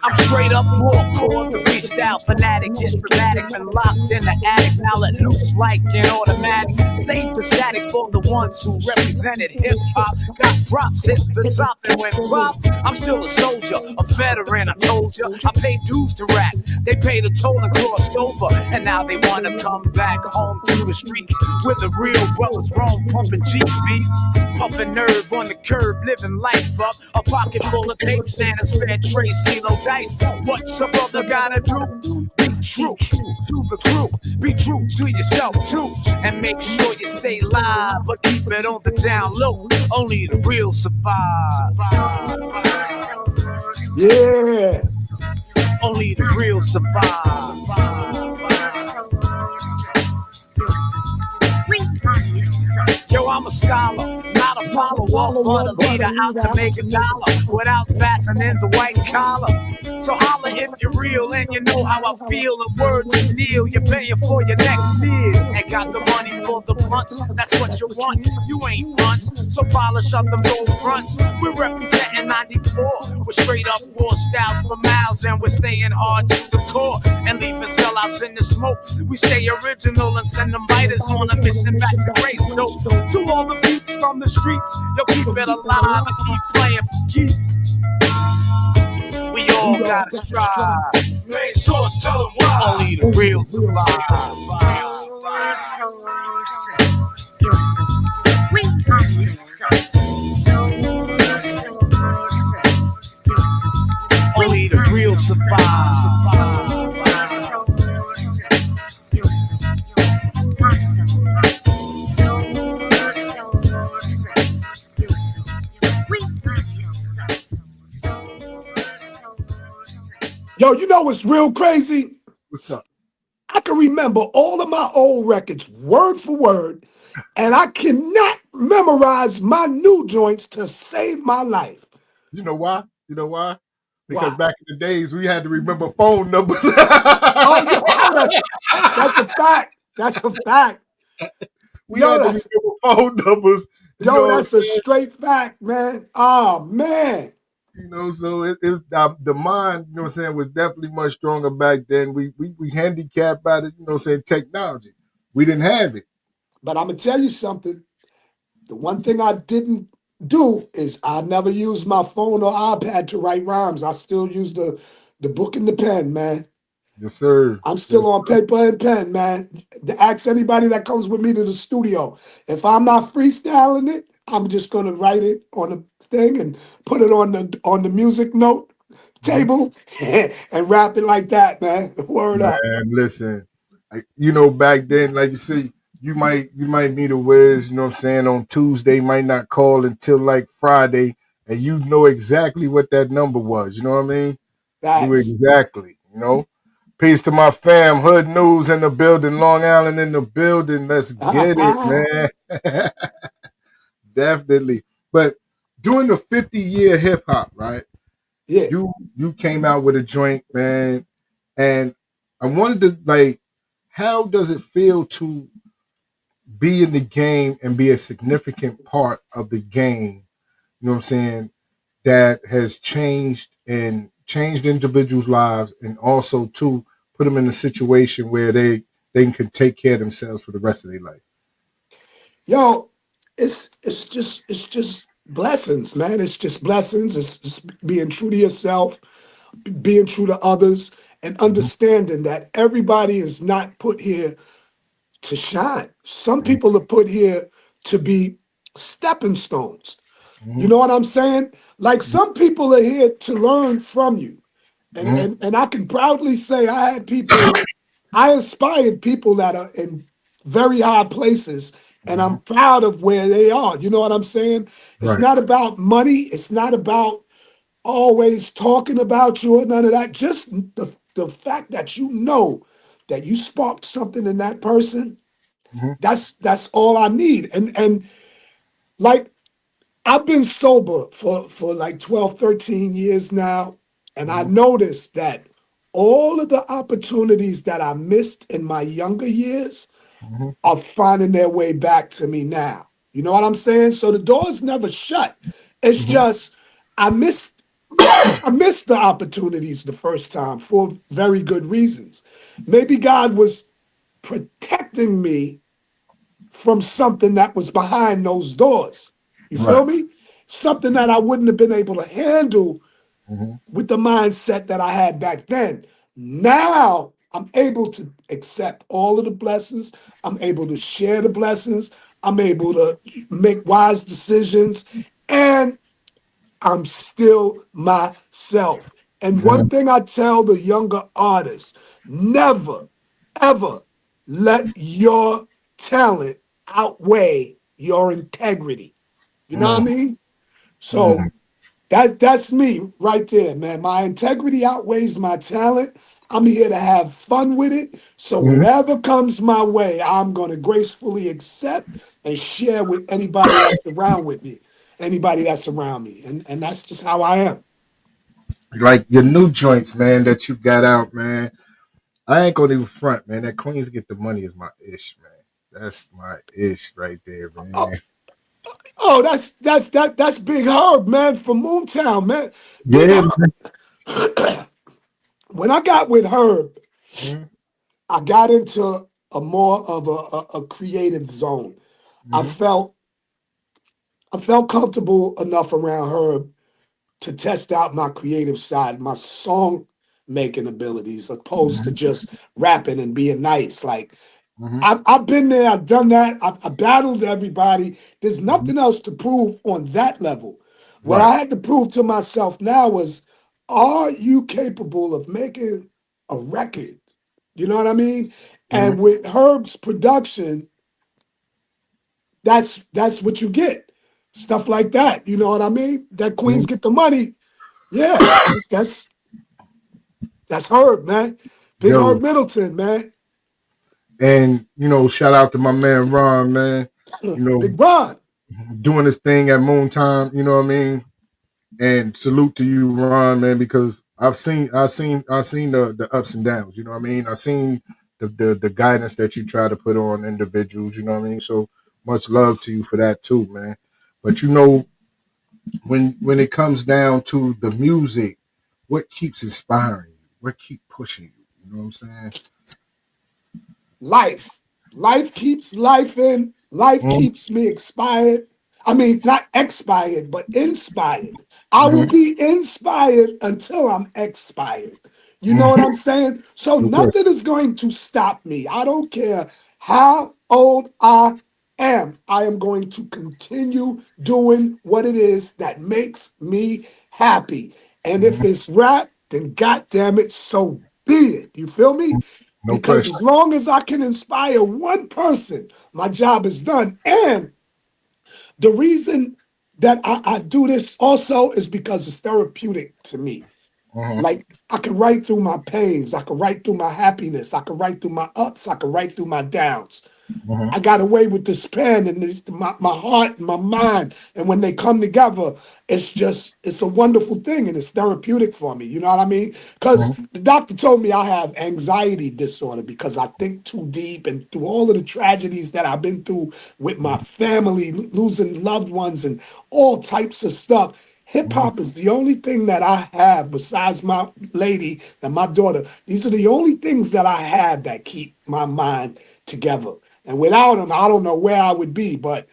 I'm straight up hardcore, the freestyle fanatic, is dramatic, been locked in the attic, now let loose like an automatic. Save the static for the ones who represented hip hop. Got props, hit the top and went pop. I'm still a soldier, a veteran, I told ya. I paid dues to rap, they paid a toll and crossed over, and now they wanna come back home to the streets where the real brothers roam, pumping G beats, puffing nerve on the curb, living life up. A pocket full of tapes and a spare tray, CeeLo dice. What's a brother gotta do? Be true to the crew, be true to yourself too, and make sure you stay live, but keep it on the down low. Only the real survive. Yeah. Only the real survive. Yo, I'm a scholar, not a follower, but a leader out to make a dollar without fastening the white collar. So holla if you're real and you know how I feel. A word to kneel, you're paying for your next meal. Ain't got the money for the blunts, that's what you want. You ain't blunts, so polish up them gold fronts. We're representing 94 with straight up raw styles for miles, and we're staying hard to the core and leaving sellouts in the smoke. We stay original and send them biters on a mission back to grace. So to all the peeps from the streets, yo, keep it alive and keep playing for keeps. We all gotta strive. Main source, tell them why. Only the real survive. Only the real survive. Yo, you know what's real crazy? What's up? I can remember all of my old records word for word, and I cannot memorize my new joints to save my life. You know why? You know why? Because Why? back in the days, we had to remember phone numbers. Oh, yo, that's a fact. That's a fact. We had to remember phone numbers. Yo, that's a straight fact, man. Oh, man. You know, so the mind, you know what I'm saying, was definitely much stronger back then. We handicapped by the, you know what I'm saying, technology. We didn't have it. But I'm going to tell you something. The one thing I didn't do is I never used my phone or iPad to write rhymes. I still use the book and the pen, man. Yes, sir. I'm still on paper and pen, man. Ask anybody that comes with me to the studio. If I'm not freestyling it, I'm just gonna write it on the thing and put it on the music note table and rap it like that, man. Word up. Man, listen, you know, back then, like you say, you might need a whiz, you know what I'm saying, on Tuesday, might not call until like Friday, and you know exactly what that number was. You know what I mean? You exactly, you know. Peace to my fam, Hood News in the building, Long Island in the building. Let's get it, man. Definitely. But during the 50-year hip hop, right? Yeah. You came out with a joint, man. And I wanted to, like, how does it feel to be in the game and be a significant part of the game? You know what I'm saying? That has changed individuals' lives, and also to put them in a situation where they can take care of themselves for the rest of their life. Yo, it's just blessings, man. It's just blessings. It's just being true to yourself, being true to others, and understanding that everybody is not put here to shine. Some people are put here to be stepping stones. You know what I'm saying? Like, some people are here to learn from you. And I can proudly say I inspired people that are in very high places, and I'm proud of where they are. You know what I'm saying? It's not about money. It's not about always talking about you or none of that. Just the fact that you know that you sparked something in that person, that's all I need. And like, I've been sober for like 12, 13 years now, and I noticed that all of the opportunities that I missed in my younger years, are finding their way back to me now. You know what I'm saying? So the door's never shut. It's just I missed I missed the opportunities the first time for very good reasons. Maybe God was protecting me from something that was behind those doors. You Right. feel me? Something that I wouldn't have been able to handle Mm-hmm. with the mindset that I had back then. Now I'm able to accept all of the blessings. I'm able to share the blessings. I'm able to make wise decisions. And I'm still myself. And one thing I tell the younger artists, never, ever let your talent outweigh your integrity. You know what I mean? So that's me right there, man. My integrity outweighs my talent. I'm here to have fun with it. So whatever comes my way, I'm going to gracefully accept and share with anybody that's around with me, anybody that's around me. And that's just how I am. Like your new joints, man, that you got out, man. I ain't gonna even front, man. That Queens Get the Money is my ish, man. That's my ish right there, Oh, man. oh, that's Big Herb, man, from Moontown, man. Big Yeah, man. Herb. When I got with Herb, Mm-hmm. I got into a more of a creative zone. I Mm-hmm. felt I felt comfortable enough around Herb to test out my creative side, my song making abilities, opposed to just rapping and being nice. Like Mm-hmm. I've been there, I've done that, I battled everybody. There's Mm-hmm. nothing else to prove on that level. What Right. I had to prove to myself now was, are you capable of making a record? You know what I mean? Mm-hmm. And with Herb's production, that's what you get. Stuff like that. You know what I mean? That Mm-hmm. Queens Get the Money. Yeah, that's Herb, man. Big Yo, Herb Middleton, man. and shout out to my man Ron, man. Big Ron. Doing this thing at Moon Time. You know what I mean? And salute to you, Ron, man, because I seen the ups and downs. You know what I mean? I seen the guidance that you try to put on individuals. You know what I mean? So much love to you for that too, man. But when it comes down to the music, what keeps inspiring you? What keep pushing you? You know what I'm saying? Life. Life keeps life in. Life keeps me expired. I mean, not expired, but inspired. I will Mm-hmm. be inspired until I'm expired. You know what Mm-hmm. I'm saying? So No question. nothing is going to stop me. I don't care how old I am. I am going to continue doing what it is that makes me happy. And if Mm-hmm. it's rap, then goddamn it, so be it. You feel me? No Because question. as long as I can inspire one person, my job is done. And the reason that I do this also is because it's therapeutic to me. Mm-hmm. Like I can write through my pains, I can write through my happiness, I can write through my ups, I can write through my downs. Mm-hmm. I got away with this pen and this, my heart and my mind. And when they come together, it's a wonderful thing and it's therapeutic for me. You know what I mean? Because Mm-hmm. the doctor told me I have anxiety disorder because I think too deep and through all of the tragedies that I've been through with my family, losing loved ones and all types of stuff. Hip Mm-hmm. hop is the only thing that I have besides my lady and my daughter. These are the only things that I have that keep my mind together. And without them, I don't know where I would be. But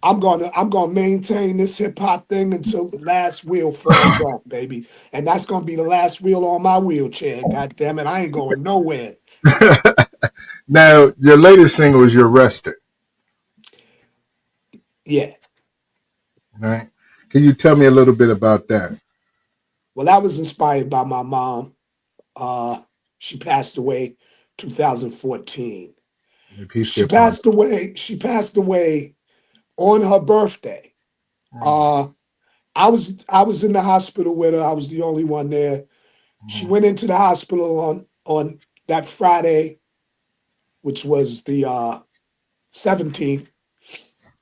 I'm gonna maintain this hip hop thing until the last wheel falls off, baby. And that's gonna be the last wheel on my wheelchair. God damn it, I ain't going nowhere. Now, your latest single is "You're Rested," Yeah. right? Can you tell me a little bit about that? Well, that was inspired by my mom. Uh, she passed away 2014. May peace be She upon passed away. She passed away on her birthday. you. Uh, I was in the hospital with her. I was the only one there. She Mm-hmm. went into the hospital on that Friday, which was the 17th,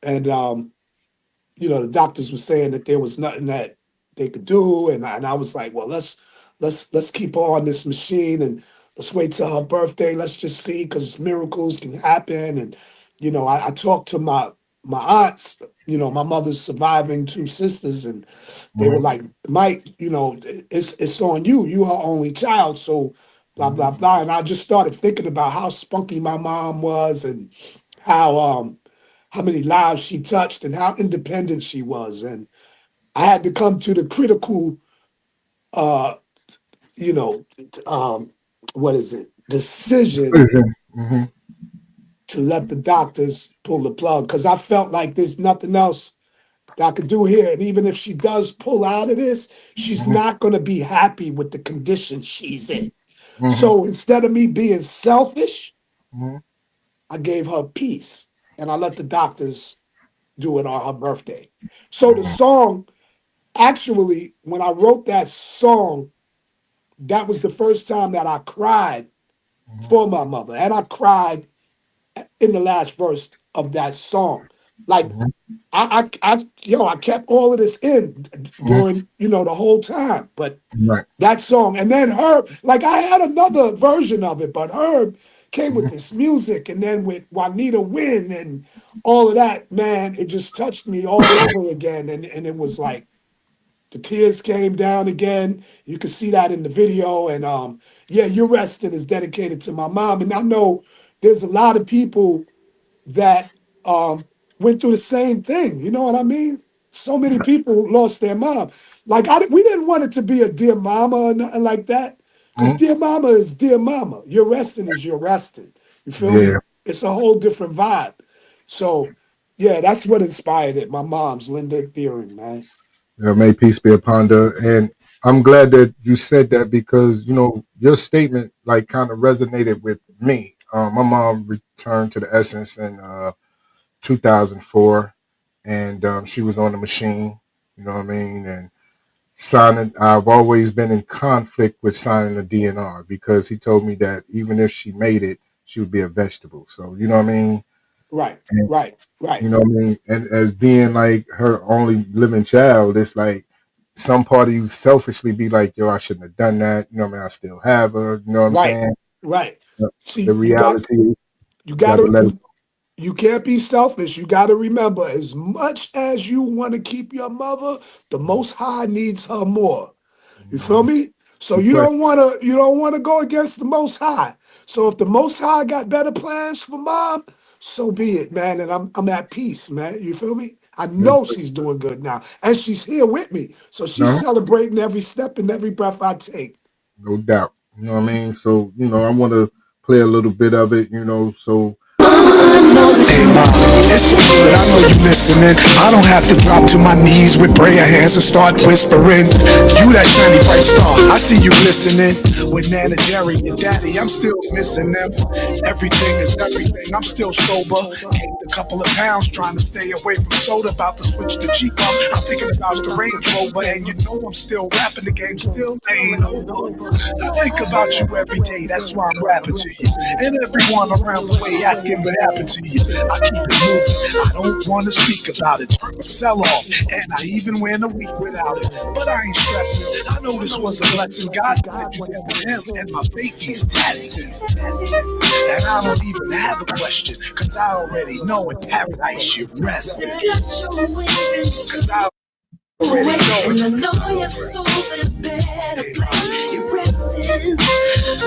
and the doctors were saying that there was nothing that they could do, and I was like, well, let's keep her on this machine and let's wait till her birthday. Let's just see, because miracles can happen. And I talked to my aunts. My mother's surviving two sisters, and they were Mhm. like, Mike, it's on you. You her only child, so blah blah blah. And I just started thinking about how spunky my mom was, and how many lives she touched, and how independent she was. And I had to come to the critical, uh, you know, um, what is it, decision Listen. Mhm. to let the doctors pull the plug, because I felt like there's nothing else that I could do here. And even if she does pull out of this, she's Mhm. not going to be happy with the condition she's in. Mhm. So instead of me being selfish, Mhm. I gave her peace, and I let the doctors do it on her birthday. So the song, actually, when I wrote that song, that was the first time that I cried for my mother. And I cried in the last verse of that song. Like, Mhm. I kept all of this in Mhm. during, the whole time. But Right. that song, and then Herb, like I had another version of it, but Herb came with Mhm. this music, and then with Juanita Wynn and all of that, man, it just touched me all over again. And it was like, the tears came down again. You could see that in the video. And yeah, You're Resting is dedicated to my mom. And I know there's a lot of people that went through the same thing. You know what I mean? So many people lost their mom. Like we didn't want it to be a dear mama or nothing like that. Because Mhm. dear mama is dear mama. You're resting is you're resting. You feel Yeah. me? It's a whole different vibe. So yeah, that's what inspired it. My mom's Linda Deering, man. May peace be upon her. And I'm glad that you said that because, your statement like kind of resonated with me. My mom returned to the essence in 2004, and she was on the machine, you know what I mean? And I've always been in conflict with signing the DNR because he told me that even if she made it, she would be a vegetable. So, you know what I mean? Right, And, right, right, you know what I mean? And as being like her only living child, it's like some part of you selfishly be like, yo, I shouldn't have done that. You know what I mean? I still have her. You know what I'm right, saying? right. But the See, reality, you you got got to to let it. you can't be selfish. You got to remember, as much as you want to keep your mother, the Most High needs her more. You feel Mhm. me? So Good you question. don't want to go against the Most High. So if the Most High got better plans for mom, so be it, man. And I'm at peace, man. You feel me? I Good know question. she's doing good now, and she's here with me. So she's No, celebrating every step and every breath I take. no doubt. You know what I mean? So, I want to play a little bit of it, so Hey mom, it's so good, I know you listening. I don't have to drop to my knees with prayer hands and start whispering. You that shiny bright star, I see you listening. With Nana, Jerry, and Daddy, I'm still missing them. Everything is everything, I'm still sober. Gained a couple of pounds trying to stay away from soda. About to switch the Jeep up, I'm thinking about the Range Rover. And you know I'm still rapping, the game still ain't over. I think about you every day, that's why I'm rapping to you. And everyone around the way asking what happened to you. I keep it moving, I don't wanna speak about it. Turn my cell off, and I even went a week without it. But I ain't stressing, I know this was a blessing. God wanted you there with him, and my faith he's testing. And I don't even have a question, cause I already know in paradise you're resting. Cause I already know. And I know your soul's in a better place. You're resting.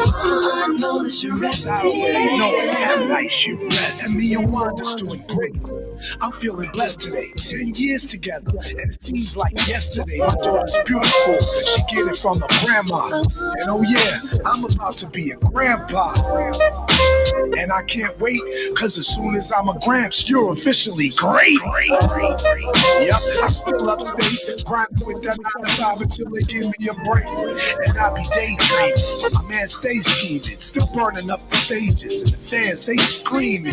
I know that you're resting. And me and Wanda's doing great. I'm feeling blessed today. 10 years together, and it seems like yesterday. My daughter's beautiful. She get it from her grandma. And oh yeah, I'm about to be a grandpa. And I can't wait, cause as soon as I'm a gramps, you're officially great. Yep, I'm still upstate, grinding with that 9 to 5 until they give me a break. And I be daydreaming, my man stays scheming, still burning up the stages, and the fans, they screaming.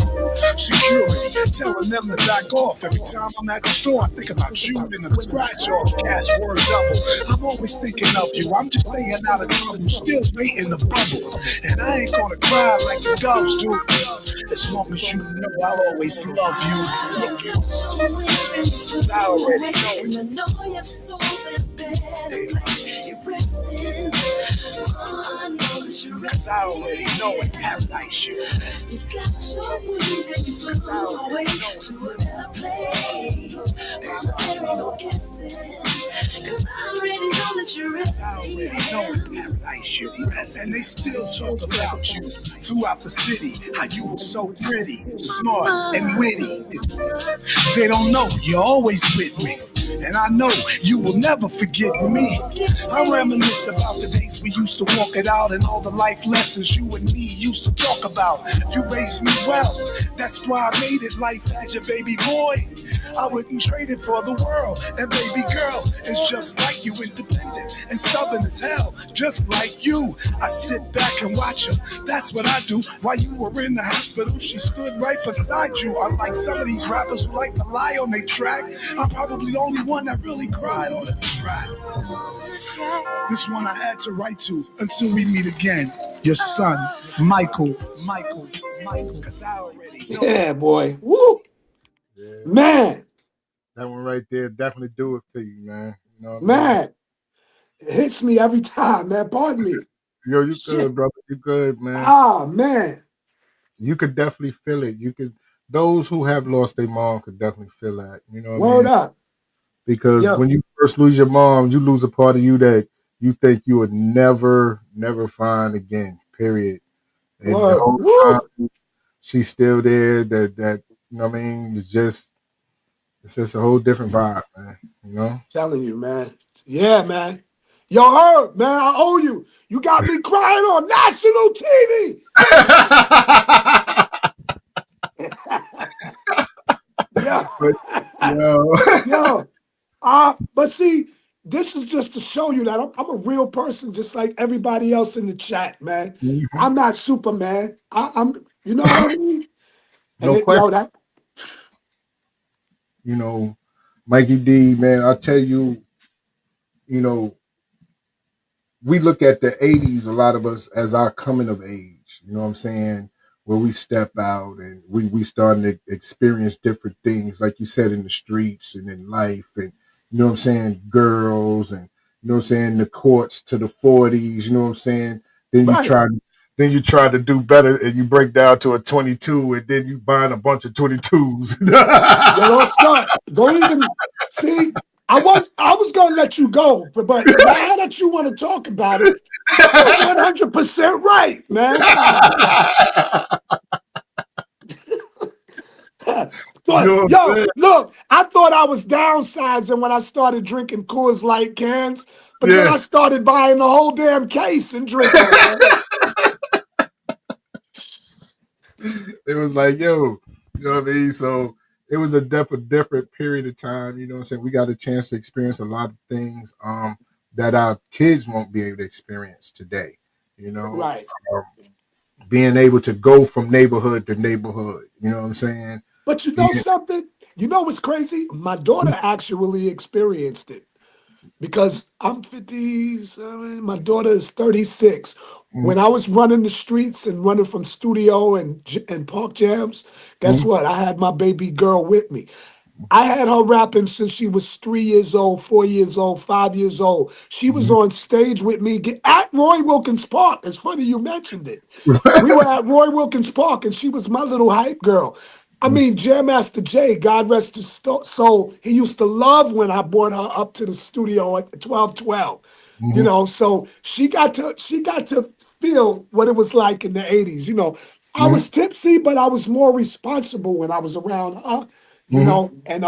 Security, telling them to back off. Every time I'm at the store, I think about you and the scratch off, cash word double. I'm always thinking of you, I'm just staying out of trouble, still waiting to bubble. And I ain't gonna cry like the doves girls do. As long as you know I'll always love you. Look at I already know it. Cause I already know it. Paradise you rest. You got your wings and you flew away to a better place. Mama, there ain't no guessing. Cause I already know that you're resting. And they still talk about you throughout the city. How you were so pretty, smart, and witty. They don't know you're always with me. And I know you will never forget me. I reminisce about the days we used to walk it out and all the life lessons you and me used to talk about. You raised me well, that's why I made it life as your baby boy. I wouldn't trade it for the world. And baby girl is just like you, independent and stubborn as hell, just like you. I sit back and watch her, that's what I do. While you were in the hospital, she stood right beside you. Unlike some of these rappers who like to lie on their track, I'm probably the only one that really cried on the track. This one I had to write to until we meet again. Your son, Michael. Yeah, boy. Woo! Yeah. Man. That one right there definitely do it to you, man. You know what I mean? Man. It hits me every time, man. Pardon me. Yo, you Shit. good, brother. You good, man. Ah, man. You could definitely feel it. You could. Those who have lost their mom could definitely feel that. You know what I Word mean? up. Because Yeah. when you first lose your mom, you lose a part of you that you think you would never find again. Period. And the Word. whole Woo! time she's still there. That you know what I mean? It's just a whole different vibe, man. You know? Telling you, man. Yeah, man. Yo, Herb, man, I owe you. You got me crying on national TV. Yeah. But, yo. Yo. But see, this is just to show you that I'm a real person, just like everybody else in the chat, man. Mhm. I'm not Superman. I'm, you know what I mean? No And question. that. You know, Mikey D, man, I tell you, you know, we look at the 80s, a lot of us, as our coming of age. You know what I'm saying? Where we step out and we starting to experience different things, like you said, in the streets and in life, and you know what I'm saying, girls, and you know what I'm saying, the courts to the 40s. You know what I'm saying? Then you try to do better, and you break down to a 22, and then you buying a bunch of 22s. Don't start. Don't even see. I was gonna let you go, but now that you want to talk about it, you're 100% right, man. Yo, look, I thought I was downsizing when I started drinking Coors Light cans, but then I started buying the whole damn case and drinking, man. It was like, yo, you know what I mean? So it was a different period of time. You know what I'm saying? We got a chance to experience a lot of things that our kids won't be able to experience today. You know, Right. Being able to go from neighborhood to neighborhood. You know what I'm saying? But you know something? You know what's crazy? My daughter actually experienced it because I'm 57. My daughter is 36. When I was running the streets and running from studio and park jams, guess what? I had my baby girl with me. I had her rapping since she was 3 years old, 4 years old, 5 years old. She was on stage with me at Roy Wilkins Park. It's funny you mentioned it. We were at Roy Wilkins Park, and she was my little hype girl. I mean, Jam Master Jay, God rest his soul, he used to love when I brought her up to the studio at 1212. You know, so she got to feel what it was like in the 80s. You know, I was tipsy, but I was more responsible when I was around her. You know, and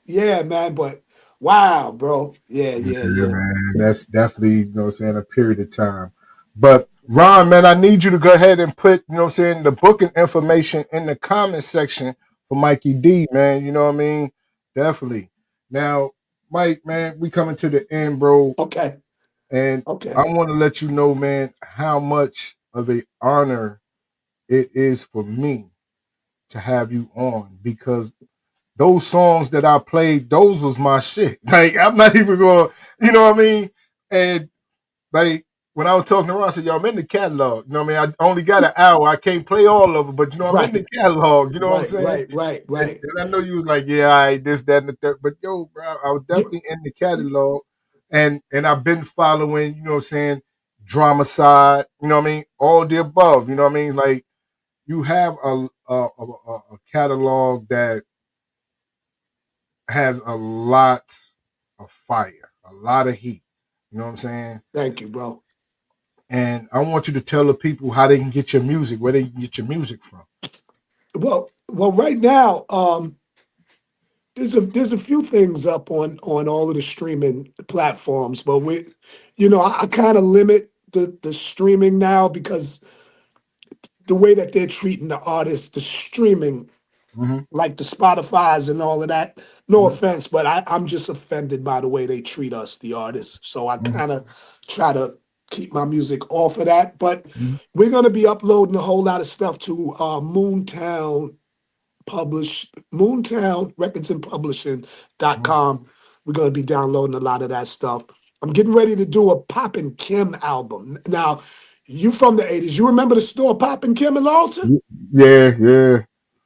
yeah, man, but wow, bro. Yeah. Man. That's definitely, you know what I'm saying, a period of time. But Ron, man, I need you to go ahead and put, you know what I'm saying, the booking information in the comment section for Mikey D, man. You know what I mean? Definitely. Now, Mike, man, we coming to the end, bro. Okay. And I want to let you know, man, how much of an honor it is for me to have you on, because those songs that I played, those was my shit. Like, I'm not even going, you know what I mean? And like, when I was talking to Ron, I said, "Yo, I'm in the catalog. You know what I mean? I only got an hour. I can't play all of them, but you know, I'm in the Right, catalog. You know what I'm right, saying?" right, right, And, right. and I know you was like, "Yeah, all right, this, that, and the third." But yo, bro, I was Yeah, definitely in the catalog, and I've been following. You know what I'm saying? Drama side. You know what I mean? All the above. You know what I mean? Like you have a catalog that has a lot of fire, a lot of heat. You know what I'm saying? thank you, bro. And I want you to tell the people how they can get your music, where they can get your music from. Well, right now, there's a few things up on all of the streaming platforms, but I kind of limit the streaming now because the way that they're treating the artists, the streaming, Mm-hmm, like the Spotify's and all of that. No mm-hmm, offense, but I'm just offended by the way they treat us, the artists. So I mm-hmm, kind of try to keep my music off of that. But mm-hmm, we're gonna be uploading a whole lot of stuff to Moontown Records and Publishing.com. We're gonna be downloading a lot of that stuff. I'm getting ready to do a Pop and Kim album. Now, you from the 80s. You remember the store Pop and Kim in Lawton? yeah, yeah,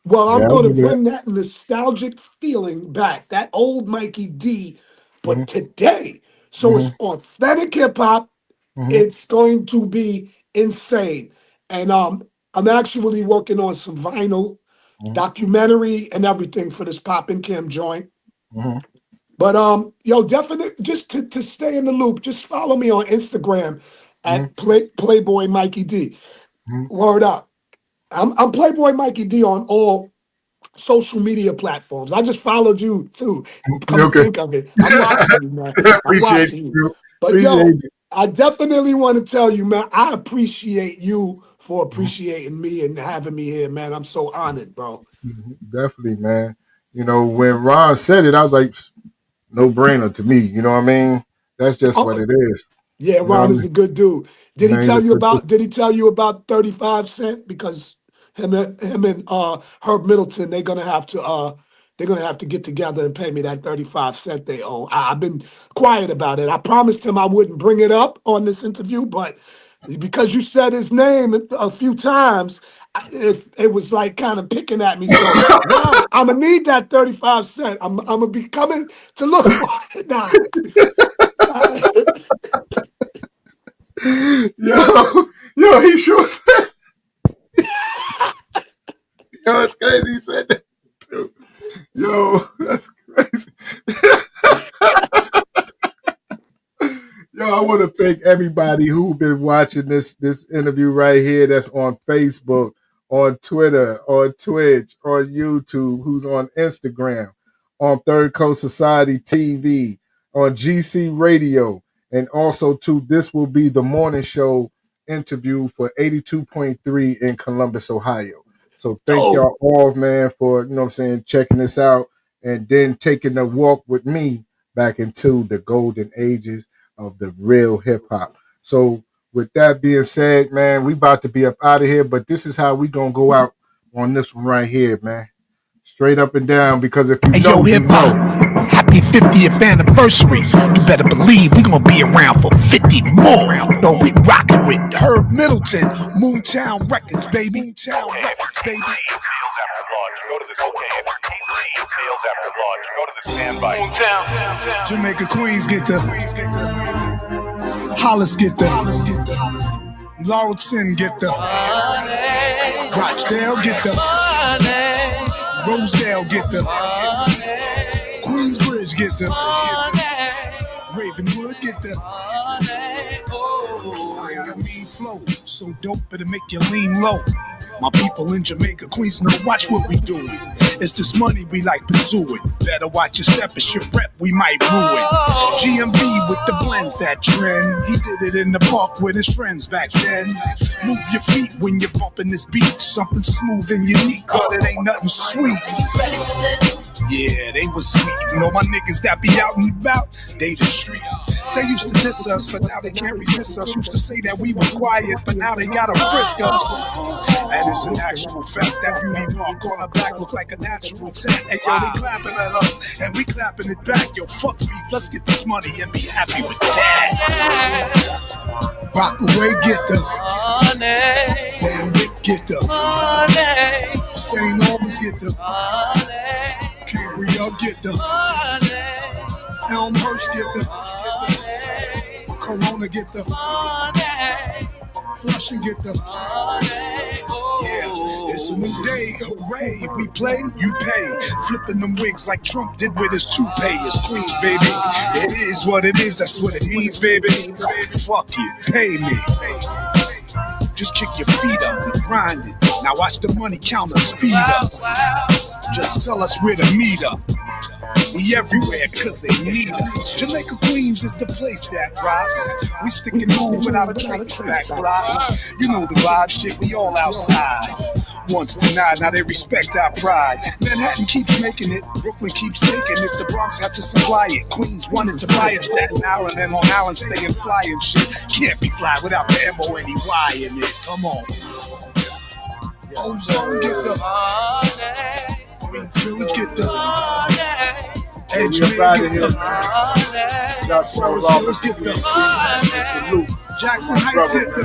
Well, yeah. I'm I going to remember that. bring that nostalgic feeling back, that old Mikey D, Mm-hmm, but today. So mm-hmm, it's authentic hip hop. mm-hmm, It's going to be insane. And I'm actually working on some vinyl documentary and everything for this Pop and Kim joint. mm-hmm, But yo, definitely just to stay in the loop, just follow me on Instagram mm-hmm, at Playboy Mikey D. mm-hmm. Word up. I'm Playboy Mikey D on all social media platforms. I just followed you too. Come to Okay. think of it, I'm watching you, man. I'm Appreciate watching you. you. But Appreciate yo, you. I definitely want to tell you, man, I appreciate you for appreciating me and having me here, man. I'm so honored, bro. Mhm. Definitely, man. You know, when Ron said it, I was like, no brainer to me. You know what I mean? That's just what Oh, it is. yeah, You know what Ron I is mean? a good dude. Did he Man, he's tell a you good dude. about 35 Cent? Because him and Herb Middleton, they're gonna have to get together and pay me that 35 cent they owe. I've been quiet about it. I promised him I wouldn't bring it up on this interview, but because you said his name a few times, it was like kind of picking at me. So Ron, I'm gonna need that 35 cent. I'm gonna be coming to look for it now. Yo, he sure said, yo, it's crazy. He said that too. Yo, that's crazy. Yo, I want to thank everybody who been watching this interview right here. That's on Facebook, on Twitter, on Twitch, on YouTube. Who's on Instagram, on Third Coast Society TV, on GC Radio, and also to this will be the morning show interview for 82.3 in Columbus, Ohio. So thank Dope. y'all all, man, for what I'm saying, checking this out and then taking a walk with me back into the golden ages of the real hip hop. So with that being said, man, we about to be up out of here, but this is how we gonna go out on this one right here, man. Straight up and down, because if you Hey, know, yo, you hip hop, know. happy 50th anniversary. You better believe we gonna be around for 50 more. Don't be rocking with Herb Middleton, Moontown Records, baby. Moontown Records, baby. Jamaica Queens get the Hollis get the Laurelton get the Rochdale get the Rosedale get the Queensbridge get the Ravenwood get the I mean flow, so dope it'll make you lean low. My people in Jamaica, Queens, now watch what we doing. It's this money we like pursuing. Better watch your step, it's your rep we might ruin. GMB with the blends, that trend. He did it in the park with his friends back then. Move your feet when you're bumping this beat. Something smooth and unique, but it ain't nothing sweet. Yeah, they was sweet. And all my niggas that be out and about, they the street. They used to diss us, but now they can't resist us. Used to say that we was quiet, but now they gotta frisk us. And it's an actual fact that beauty mark on our back look like a natural tat. Hey yo, they clapping at us, and we clapping it back. Yo, fuck beef, let's get this money and be happy with that. Rockaway get the money, Van Wyck get the money, St. Albans get the money, Cambria get the money, Elmhurst get the money, Corona get the money, Flushing get the money. Yeah, it's a new day, hooray, we play, you pay. Flipping them wigs like Trump did with his toupee. It's Queens, baby. It is what it is, that's what it means, baby. Fuck you, pay me. Just kick your feet up, we grinding. Now watch the money counter speed up. Just tell us where to meet up. We everywhere cause they need us. Jamaica Queens is the place that rocks. We stick and move without a trace back blocks. You know the vibe, shit, we all outside. Once denied, now they respect our pride. Manhattan keeps making it, Brooklyn keeps taking it. The Bronx had to supply it. Queens wanted to buy it. Staten Island and Long Island staying fly and shit. Can't be fly without the M-O-N-E-Y in it. Come on. Ozone get the Queens Village get the Edgemere get the Forest Hills get the Jackson Heights get the